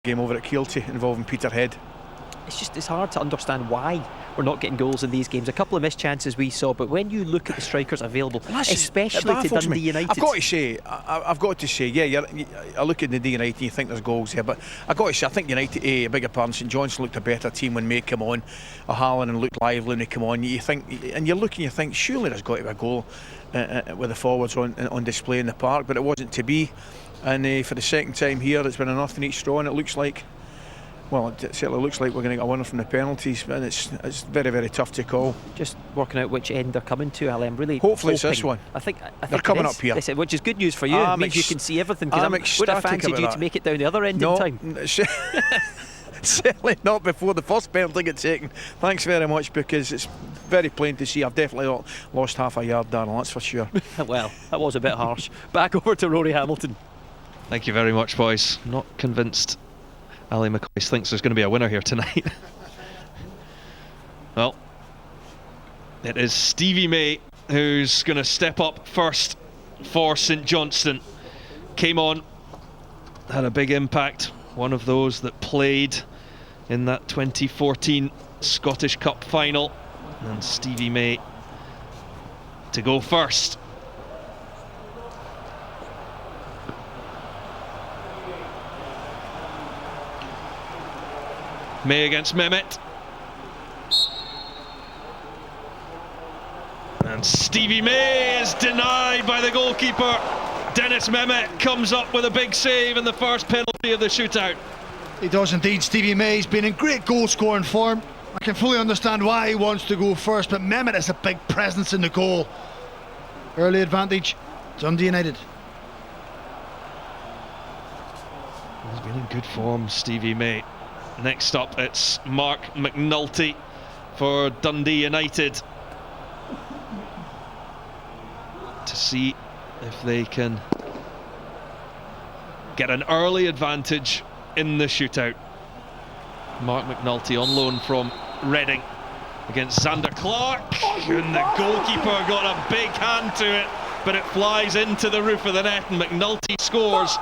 game over at Keelty involving Peterhead. It's hard to understand why we're not getting goals in these games. A couple of missed chances we saw, but when you look at the strikers available, especially to Dundee United, I've got to say, yeah, I look at Dundee United and you think there's goals here, but I've got to say, I think United, I beg your pardon, St Johnstone looked a better team when May came on. O'Halloran looked lively when he came on. You think, and you look and you think, surely there's got to be a goal with the forwards on display in the park, but it wasn't to be. And for the second time here, it's been a nothing each straw, and it looks like, well, it certainly looks like we're going to get a winner from the penalties, and it's very, very tough to call. Just working out which end they're coming to, Ali. I'm really hopefully it's this one. I think they're coming up here. Which is good news for you. It means you can see everything. Because I would have fancied you to make it down the other end in time. Certainly not before the first penalty gets taken. Thanks very much, because it's very plain to see I've definitely lost half a yard, Darrell, that's for sure. Well, that was a bit harsh. Back over to Rory Hamilton. Thank you very much, boys. Not convinced Ali McCoy thinks there's going to be a winner here tonight. Well, it is Stevie May who's going to step up first for St Johnstone. Came on, had a big impact. One of those that played in that 2014 Scottish Cup final. And Stevie May to go first. May against Mehmet. And Stevie May is denied by the goalkeeper. Dennis Mehmet comes up with a big save in the first penalty of the shootout. He does indeed. Stevie May's been in great goal scoring form. I can fully understand why he wants to go first, but Mehmet is a big presence in the goal. Early advantage, Dundee United. He's been in good form, Stevie May. Next up, it's Mark McNulty for Dundee United, to see if they can get an early advantage in the shootout. Mark McNulty on loan from Reading against Xander Clark, and the goalkeeper got a big hand to it, but it flies into the roof of the net, and McNulty scores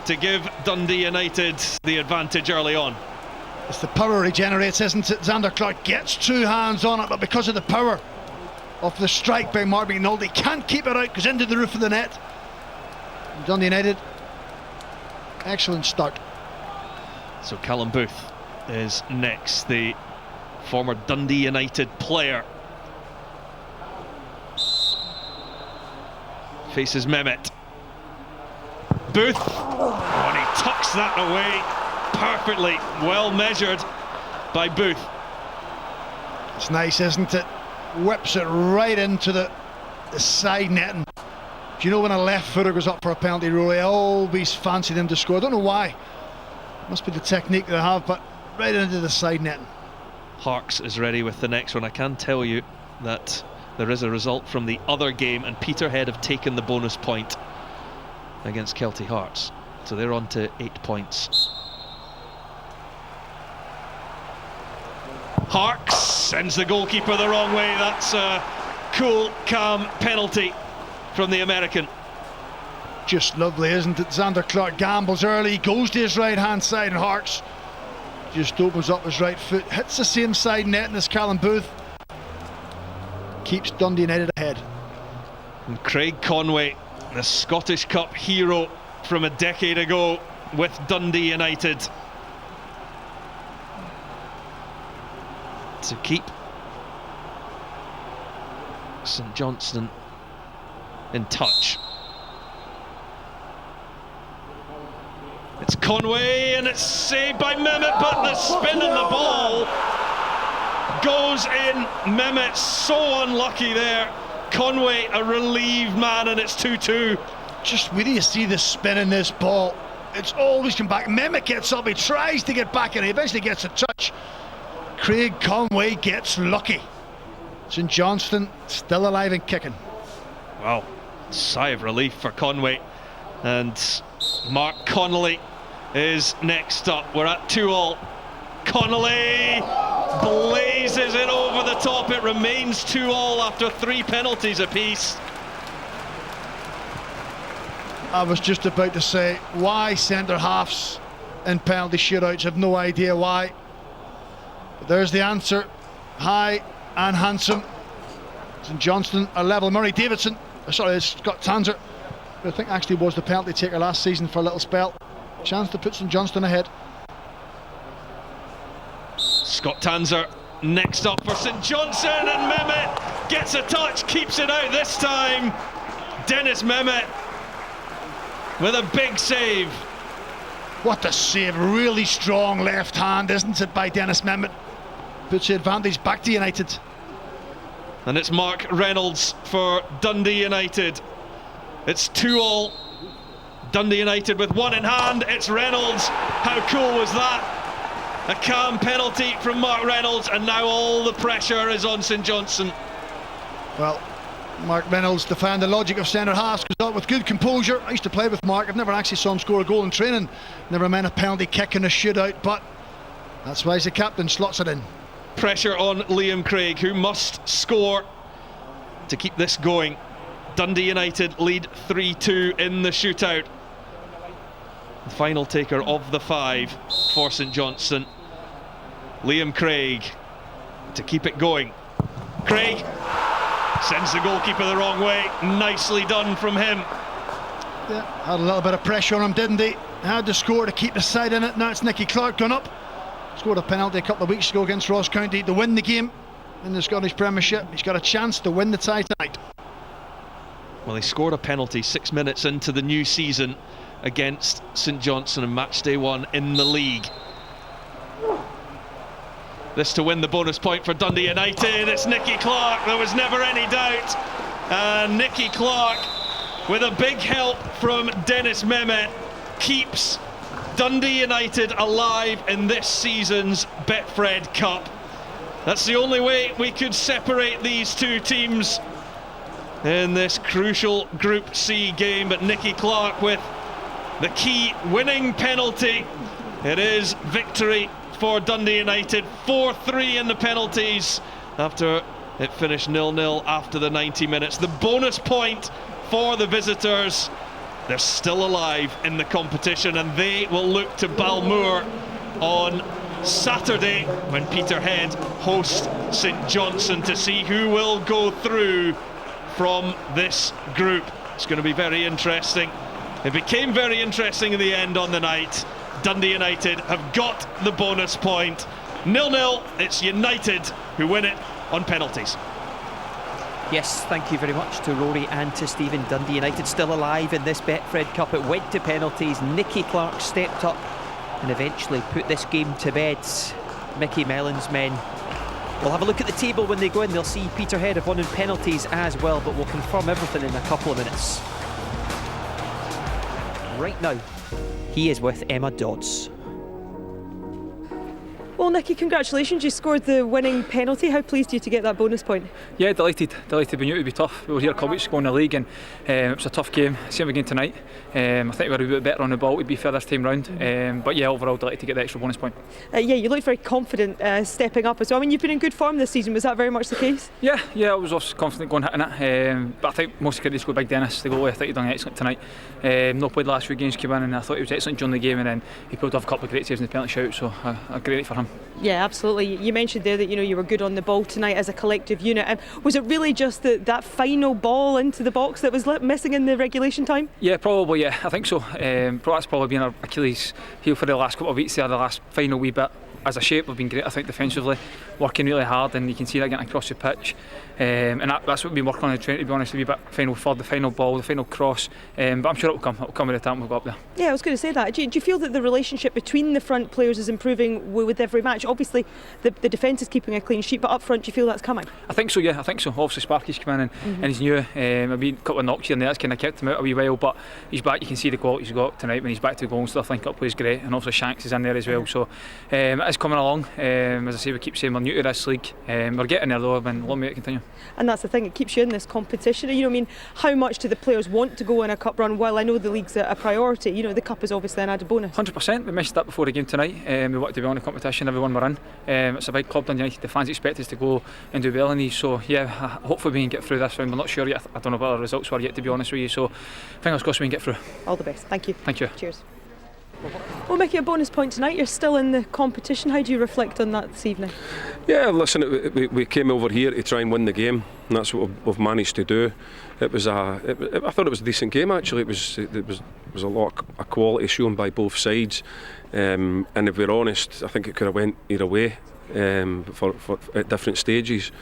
to give Dundee United the advantage early on. It's the power he generates, isn't it? Xander Clark gets two hands on it, but because of the power of the strike by Mark McNulty, can't keep it out, goes into the roof of the net. Dundee United, excellent start. So Callum Booth is next, the former Dundee United player. Faces Mehmet. Booth, and he tucks that away perfectly, well measured by Booth. It's nice, isn't it? Whips it right into the side netting. Do you know when a left footer goes up for a penalty, Rory, I always fancy them to score. I don't know why. Must be the technique they have, but right into the side netting. Harks is ready with the next one. I can tell you that there is a result from the other game, and Peterhead have taken the bonus point against Kelty Hearts, so they're on to 8 points. Harks sends the goalkeeper the wrong way. That's a cool, calm penalty from the American. Just lovely, isn't it? Xander Clark gambles early, goes to his right hand side, and Harks just opens up his right foot, hits the same side net as Callum Booth, keeps Dundee United ahead. And Craig Conway, the Scottish Cup hero from a decade ago with Dundee United, to keep St Johnstone in touch. It's Conway, and it's saved by Mehmet, but the spin and the ball goes in. Mehmet so unlucky there. Conway a relieved man, and it's 2-2. Just where do you see the spin in this ball? It's always come back. Mehmet gets up, he tries to get back, and he eventually gets a touch. Craig Conway gets lucky. St Johnstone still alive and kicking. Wow, sigh of relief for Conway. And Mark Connolly is next up. We're at 2-2. Connolly blazes it over the top. It remains 2-2 after 3 penalties apiece. I was just about to say, why centre halves in penalty shootouts. I've no idea why. But there's the answer. High and handsome. St Johnstone are level. Murray Davidson, sorry, Scott Tanser, who I think actually was the penalty taker last season for a little spell. Chance to put St Johnstone ahead. Scott Tanser next up for St Johnstone, and Mehmet gets a touch, keeps it out this time. Dennis Mehmet with a big save. What a save, really strong left hand, isn't it, by Dennis Mehmet. Puts the advantage back to United. And it's Mark Reynolds for Dundee United. It's 2-2. Dundee United with one in hand. It's Reynolds. How cool was that? A calm penalty from Mark Reynolds, and now all the pressure is on St Johnstone. Well, Mark Reynolds defined the logic of centre halves, goes out with good composure. I used to play with Mark. I've never actually saw him score a goal in training. Never meant a penalty kick in a shootout, but that's why he's the captain, slots it in. Pressure on Liam Craig, who must score to keep this going. Dundee United lead 3-2 in the shootout. The final taker of the 5 for St Johnstone. Liam Craig to keep it going. Craig sends the goalkeeper the wrong way. Nicely done from him. Yeah, had a little bit of pressure on him, didn't he? Had to score to keep the side in it. Now it's Nicky Clark gone up. Scored a penalty a couple of weeks ago against Ross County to win the game in the Scottish Premiership. He's got a chance to win the tie tonight. Well, he scored a penalty 6 minutes into the new season against St Johnstone in match day 1 in the league. This to win the bonus point for Dundee United. It's Nicky Clark, there was never any doubt. And Nicky Clark, with a big help from Dennis Mehmet, keeps Dundee United alive in this season's Betfred Cup. That's the only way we could separate these two teams in this crucial Group C game. But Nicky Clark with the key winning penalty. It is victory for Dundee United. 4-3 in the penalties after it finished 0-0 after the 90 minutes. The bonus point for the visitors. They're still alive in the competition, and they will look to Balmoor on Saturday when Peterhead host St Johnstone to see who will go through from this group. It's going to be very interesting. It became very interesting in the end on the night. Dundee United have got the bonus point. 0-0, it's United who win it on penalties. Yes, thank you very much to Rory and to Stephen. Dundee United still alive in this Betfred Cup. It went to penalties. Nicky Clark stepped up and eventually put this game to bed. Micky Mellon's men will have a look at the table when they go in. They'll see Peterhead have won in penalties as well, but we'll confirm everything in a couple of minutes. Right now, he is with Emma Dodds. Well, Nicky, congratulations. You scored the winning penalty. How pleased are you to get that bonus point? Yeah, delighted. We knew it would be tough. We were here a couple of weeks ago in the league, and it was a tough game. Same again tonight. I think we were a bit better on the ball, to be fair, this time round. But yeah, overall delighted to get the extra bonus point. Yeah, you looked very confident stepping up as well. I mean, you've been in good form this season. Was that very much the case? Yeah, I was also confident going hitting it. But I think most credit go Big Dennis, the goalie. I think he done excellent tonight. Not played the last few games, came in, and I thought he was excellent during the game, and then he pulled off a couple of great saves in the penalty shout. So a great night for him. Yeah, absolutely. You mentioned there that you were good on the ball tonight as a collective unit. Was it really just that final ball into the box that was missing in the regulation time? Yeah, probably. Yeah, I think so. That's probably been our Achilles heel for the last couple of weeks there. The last final wee bit. As a shape, we've been great, I think, defensively, working really hard, and you can see that getting across the pitch. And that's what we've been working on in training, to be honest, a wee bit final third, the final ball, the final cross. But I'm sure it'll come with the time we'll go up there. Yeah, I was going to say that. Do you feel that the relationship between the front players is improving with every match? Obviously, the defence is keeping a clean sheet, but up front, do you feel that's coming? I think so, yeah, I think so. Obviously, Sparky's come in and he's new. A couple of knocks here and there, that's kind of kept him out a wee while, but he's back. You can see the quality he's got tonight when he's back to the goal and stuff. Link-up plays great, and also Shanks is in there as well. So it is coming along. As I say, we keep saying we're new to this league. We're getting there though, and long way to continue. And that's the thing, it keeps you in this competition. I mean, how much do the players want to go in a cup run? Well, I know the league's a priority. The cup is obviously an added bonus. 100%. We missed that before the game tonight. We want to be on the competition, everyone we're in. It's a big club, Dundee United. The fans expect us to go and do well in these. So yeah, hopefully we can get through this round. We're not sure yet. I don't know what the results were yet, to be honest with you. So fingers crossed we can get through. All the best. Thank you. Thank you. Cheers. Well, Micky, a bonus point tonight. You're still in the competition. How do you reflect on that this evening? Yeah, listen, we came over here to try and win the game, and that's what we've managed to do. I thought it was a decent game actually. It was a lot of quality shown by both sides, and if we're honest, I think it could have went either way for at different stages.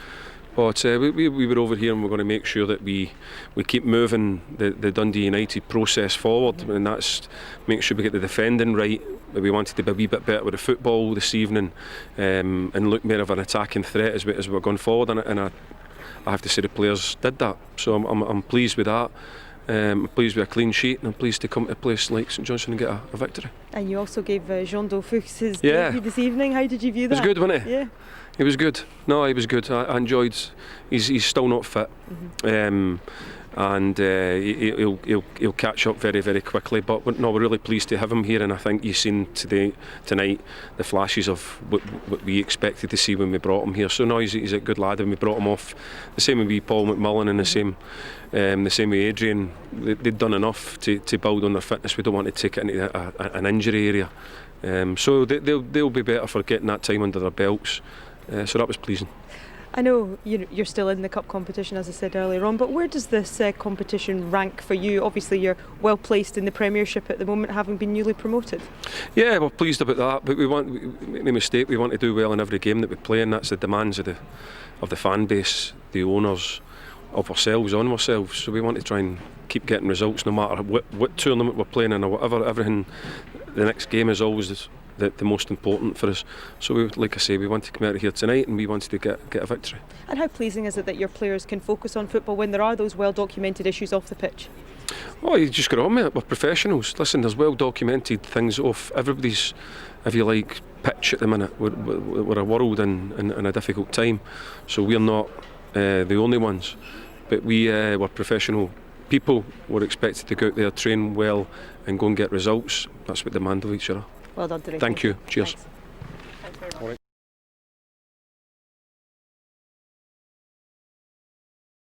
But we were over here and we're going to make sure that we keep moving the Dundee United process forward, and that's make sure we get the defending right. We wanted to be a wee bit better with the football this evening, and look more of an attacking threat as we're going forward. And I have to say the players did that, so I'm pleased with that. I'm pleased with a clean sheet, and I'm pleased to come to a place like St Johnstone and get a victory. And you also gave Jean Fuchs his debut this evening. How did you view that? It was good, wasn't it? Yeah. He was good. No, he was good. I enjoyed. He's still not fit, and he'll catch up very, very quickly. But no, we're really pleased to have him here, and I think you've seen tonight the flashes of what we expected to see when we brought him here. So no, he's a good lad, and we brought him off the same with Paul McMillan and the same with Adrian. They'd done enough to build on their fitness. We don't want to take it into an injury area, so they'll be better for getting that time under their belts. So that was pleasing. I know you're still in the cup competition, as I said earlier on, but where does this competition rank for you? Obviously you're well placed in the Premiership at the moment, having been newly promoted. Yeah, we're pleased about that, but make no mistake, we want to do well in every game that we play, and that's the demands of the fan base, the owners, of ourselves, on ourselves. So we want to try and keep getting results no matter what tournament we're playing in or whatever. Everything, the next game is always the most important for us. So like I say, we want to come out of here tonight and we wanted to get a victory. And how pleasing is it that your players can focus on football when there are those well documented issues off the pitch? Oh, you just got on with it. We're professionals. Listen, there's well documented things off everybody's, if you like, pitch at the minute. We're a world in a difficult time, so we're not the only ones, but we're professional people. We're expected to go out there, train well and go and get results. That's what we demand of each other. Well done today. Thank you. Cheers. Thanks very much.